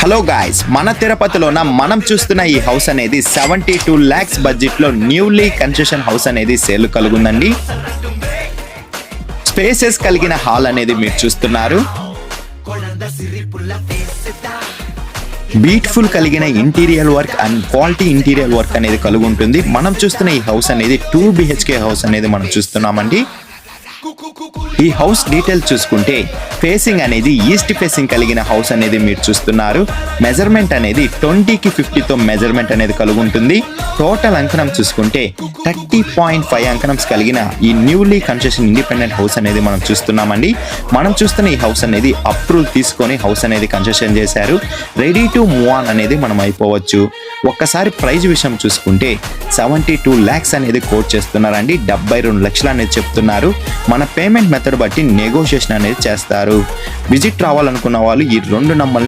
Hello guys, మన తిరుపతిలోన మనం చూస్తున్న ఈ హౌస్ అనేది 72 lakhs బడ్జెట్ లో న్యూలీ కన్స్ట్రక్షన్ హౌస్ అనేది సేల్ కలుగుందండి. స్పేసెస్ కలిగిన హాల్ అనేది మీరు చూస్తున్నారు. బ్యూటిఫుల్ కలిగిన interior work and quality interior work అనేది కలిగి ఉంటుంది. మనం చూస్తున్న ఈ హౌస్ అనేది 2 BHK హౌస్ అనేది మనం చూస్తున్నామండి. ఈ హౌస్ డీటెయిల్ చూసుకుంటే ఫేసింగ్ అనేది ఈస్ట్ ఫేసింగ్ కలిగిన హౌస్ అనేది మీరు చూస్తున్నారు. మెజర్మెంట్ అనేది 20కి 50తో మెజర్మెంట్ అనేది కలిగి ఉంటుంది. టోటల్ అంకణం చూసుకుంటే 30.5 అంకణంస్ కలిగిన ఈ న్యూలీ కన్స్ట్రక్షన్ ఇండిపెండెంట్ హౌస్ అనేది మనం చూస్తున్నామండి. మనం చూస్తున్న ఈ హౌస్ అనేది అప్రూవల్ తీసుకొని హౌస్ అనేది కన్స్ట్రక్షన్ చేశారు. రెడీ టు మూవ్ ఆన్ అనేది మనం అయిపోవచ్చు. ఒక్కసారి ప్రైజ్ విషయం చూసుకుంటే 72 lakhs అనేది కోట్ చేస్తున్నారండి. 72 లక్షలు అనేది చెప్తున్నారు. మన పేమెంట్ మెథడ్ బట్టి నెగోషియేషన్ అనేది చేస్తారు. విజిట్ రావాలనుకున్న వాళ్ళు ఈ 2 నంబర్లు